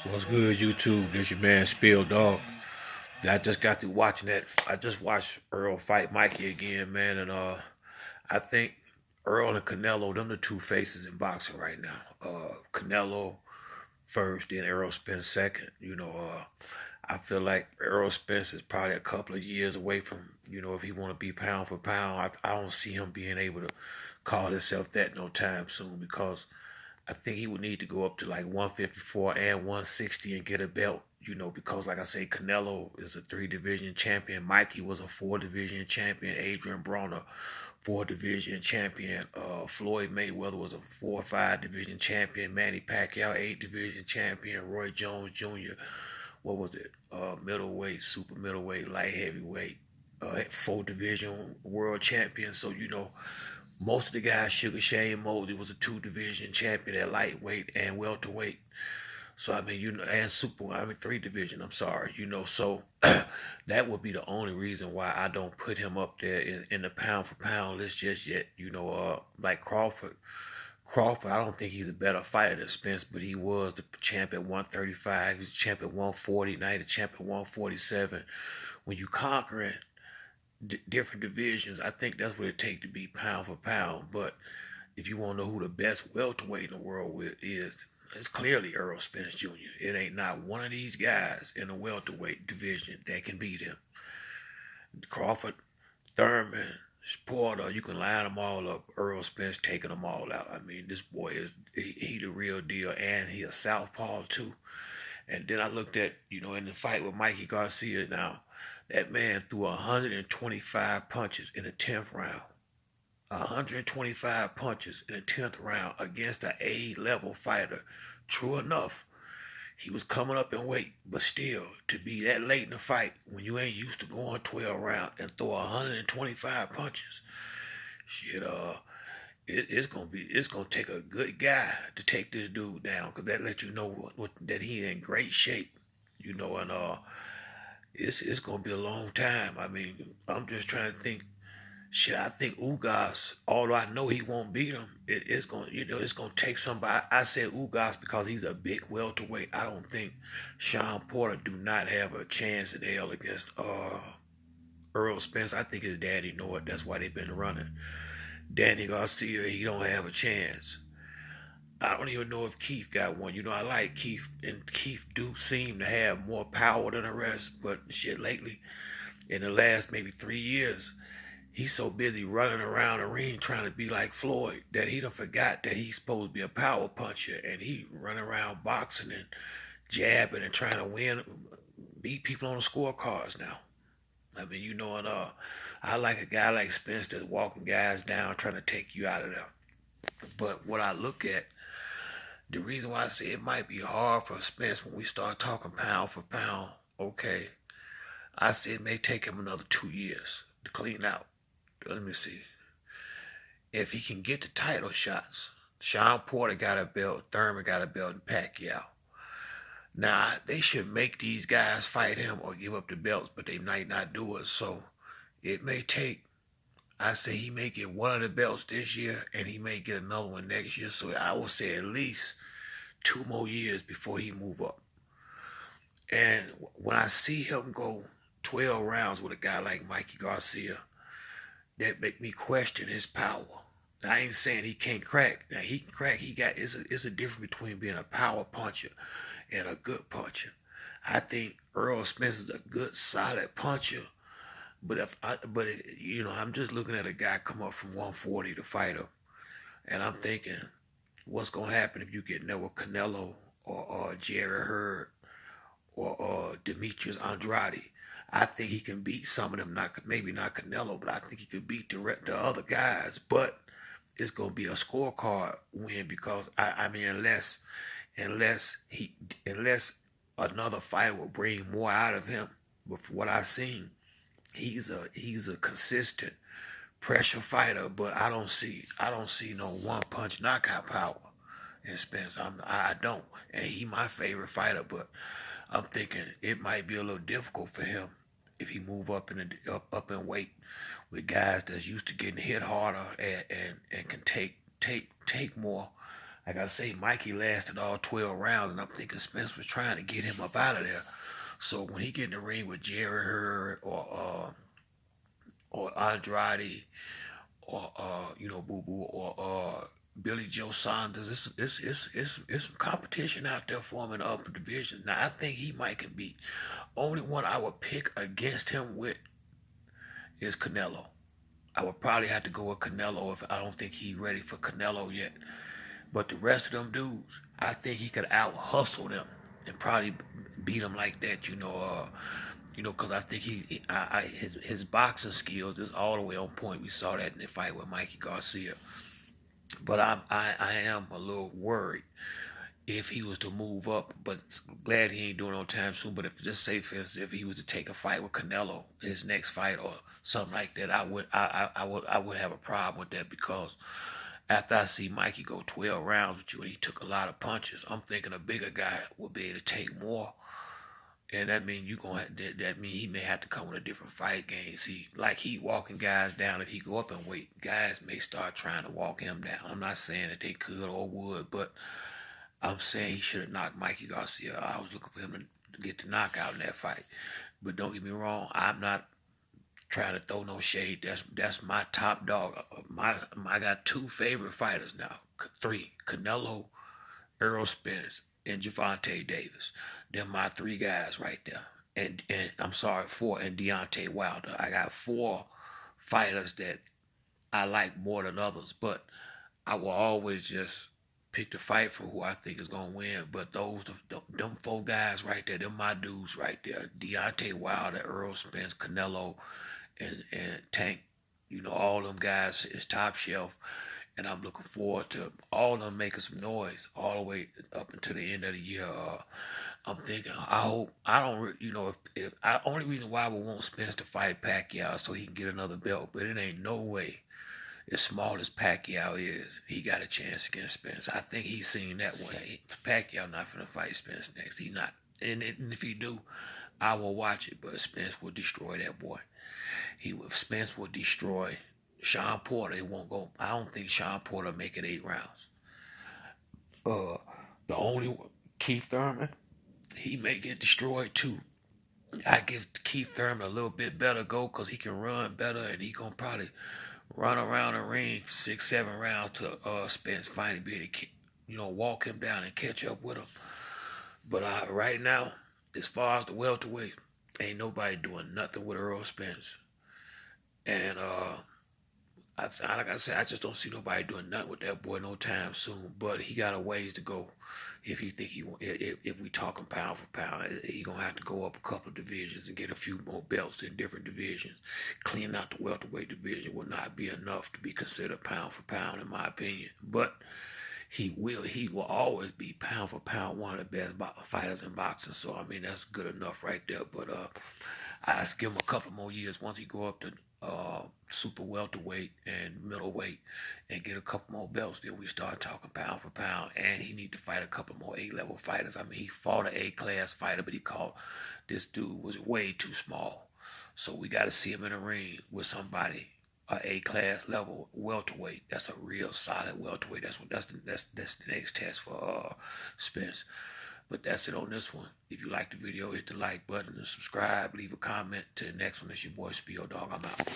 What's good, YouTube? This your man Spill Dog. I just got through watching that. I just watched Earl fight Mikey again, man, and I think Earl and Canelo, them the two faces in boxing right now. Canelo first, then Errol Spence second. I feel like Errol Spence is probably a couple of years away from, if he want to be pound for pound. I don't see him being able to call himself that no time soon because I think he would need to go up to like 154 and 160 and get a belt, because like I say, Canelo is a three-division champion. Mikey was a four-division champion. Adrian Broner, four-division champion. Floyd Mayweather was a 4 or 5 division champion. Manny Pacquiao, eight-division champion. Roy Jones Jr., what was it? Middleweight, super middleweight, light heavyweight, four-division world champion. So, most of the guys, Sugar Shane Mosley was a two-division champion at lightweight and welterweight. So I mean, and three-division. I'm sorry, so that would be the only reason why I don't put him up there in the pound for pound list just yet. Like Crawford. Crawford, I don't think he's a better fighter than Spence, but he was the champ at 135. He's the champ at 140. Now he's the champ at 147. When you conquering different divisions, I think that's what it takes to be pound for pound. But if you want to know who the best welterweight in the world is, it's clearly Errol Spence Jr. It ain't not one of these guys in the welterweight division that can beat him. Crawford, Thurman, Porter, you can line them all up. Errol Spence taking them all out. I mean, this boy he the real deal, and he a southpaw too. And then I looked at, in the fight with Mikey Garcia now, that man threw 125 punches in the 10th round. 125 punches in the 10th round against an A-level fighter. True enough, he was coming up in weight, but still, to be that late in the fight when you ain't used to going 12 rounds and throw 125 punches, shit, it's gonna take a good guy to take this dude down, because that let you know that he in great shape, and it's gonna be a long time. I mean, I'm just trying to think. Shit, I think Ugas, although I know he won't beat him, it's gonna take somebody. I said Ugas because he's a big welterweight. I don't think Sean Porter do not have a chance in hell against Earl Spence. I think his daddy know it. That's why they've been running. Danny Garcia, he don't have a chance. I don't even know if Keith got one. I like Keith, and Keith do seem to have more power than the rest. But shit, lately, in the last maybe 3 years, he's so busy running around the ring trying to be like Floyd that he done forgot that he's supposed to be a power puncher, and he running around boxing and jabbing and trying to win, beat people on the scorecards now. I mean, and I like a guy like Spence that's walking guys down trying to take you out of there. But what I look at, the reason why I say it might be hard for Spence when we start talking pound for pound, okay, I say it may take him another 2 years to clean out. Let me see. If he can get the title shots, Sean Porter got a belt, Thurman got a belt, and Pacquiao. Now, they should make these guys fight him or give up the belts, but they might not do it. So it may take, I say he may get one of the belts this year, and he may get another one next year. So I would say at least 2 more years before he move up. And when I see him go 12 rounds with a guy like Mikey Garcia, that make me question his power. Now, I ain't saying he can't crack. Now, he can crack. It's a difference between being a power puncher and a good puncher. I think Earl Spence is a good, solid puncher. I'm just looking at a guy come up from 140 to fight him, and I'm thinking, what's gonna happen if you get there with Canelo or Jerry Hurd or Demetrius Andrade? I think he can beat some of them. Maybe not Canelo, but I think he could beat the other guys. But it's gonna be a scorecard win because I mean unless another fighter will bring more out of him. But from what I've seen, he's a consistent pressure fighter. But I don't see no one punch knockout power in Spence. I don't, and he my favorite fighter. But I'm thinking it might be a little difficult for him if he move up in weight with guys that's used to getting hit harder and can take more. Like I say, Mikey lasted all 12 rounds, and I'm thinking Spence was trying to get him up out of there. So when he get in the ring with Jerry Hurd or Andrade or Boo Boo or Billy Joe Saunders, it's some competition out there for him in the upper division. Now I think he might can beat. Only one I would pick against him with is Canelo. I would probably have to go with Canelo if I don't think he's ready for Canelo yet. But the rest of them dudes, I think he could out hustle them and probably beat them like that. Because I think his boxing skills is all the way on point. We saw that in the fight with Mikey Garcia. But I am a little worried if he was to move up. But glad he ain't doing it on time soon. But if just say for instance, if he was to take a fight with Canelo, his next fight or something like that, I would have a problem with that because after I see Mikey go 12 rounds with you and he took a lot of punches, I'm thinking a bigger guy would be able to take more. And that means that mean he may have to come with a different fight game. See, like he walking guys down, if he go up in weight, guys may start trying to walk him down. I'm not saying that they could or would, but I'm saying he should have knocked Mikey Garcia. I was looking for him to get the knockout in that fight. But don't get me wrong, I'm not trying to throw no shade. That's my top dog. I got two favorite fighters now. Three: Canelo, Errol Spence, and Gervonta Davis. They're my three guys right there. And I'm sorry, four, and Deontay Wilder. I got four fighters that I like more than others, but I will always just pick the fight for who I think is gonna win. But them four guys right there, they're my dudes right there. Deontay Wilder, Errol Spence, Canelo, and Tank. All them guys is top shelf. And I'm looking forward to all of them making some noise all the way up until the end of the year. I'm thinking, I hope, I don't, if only reason why I would want Spence to fight Pacquiao so he can get another belt, but it ain't no way, as small as Pacquiao is, he got a chance against Spence. I think he's seen that one. Pacquiao not finna fight Spence next. He not. And if he do, I will watch it, but Spence will destroy that boy. Spence will destroy Sean Porter. It won't go. I don't think Sean Porter make it 8 rounds. The only one, Keith Thurman, he may get destroyed too. I give Keith Thurman a little bit better go because he can run better and he gonna probably run around the ring for 6, 7 rounds to Spence finally be able to walk him down and catch up with him. But right now, as far as the welterweight, ain't nobody doing nothing with Errol Spence. And like I said, I just don't see nobody doing nothing with that boy no time soon. But he got a ways to go. If you think if we talking pound for pound, he gonna have to go up a couple of divisions and get a few more belts in different divisions. Cleaning out the welterweight division will not be enough to be considered pound for pound, in my opinion. But he will always be pound for pound one of the best fighters in boxing. So I mean that's good enough right there. But I just give him a couple more years once he go up to super welterweight and middleweight and get a couple more belts. Then we start talking pound for pound. And he need to fight a couple more A-level fighters. I mean, he fought an A-class fighter, but he called this dude was way too small. So we got to see him in a ring with somebody A-class level welterweight. That's a real solid welterweight. That's the next test for Spence. But that's it on this one. If you like the video, hit the like button and subscribe. Leave a comment. To the next one, it's your boy Speedo Dog. I'm out.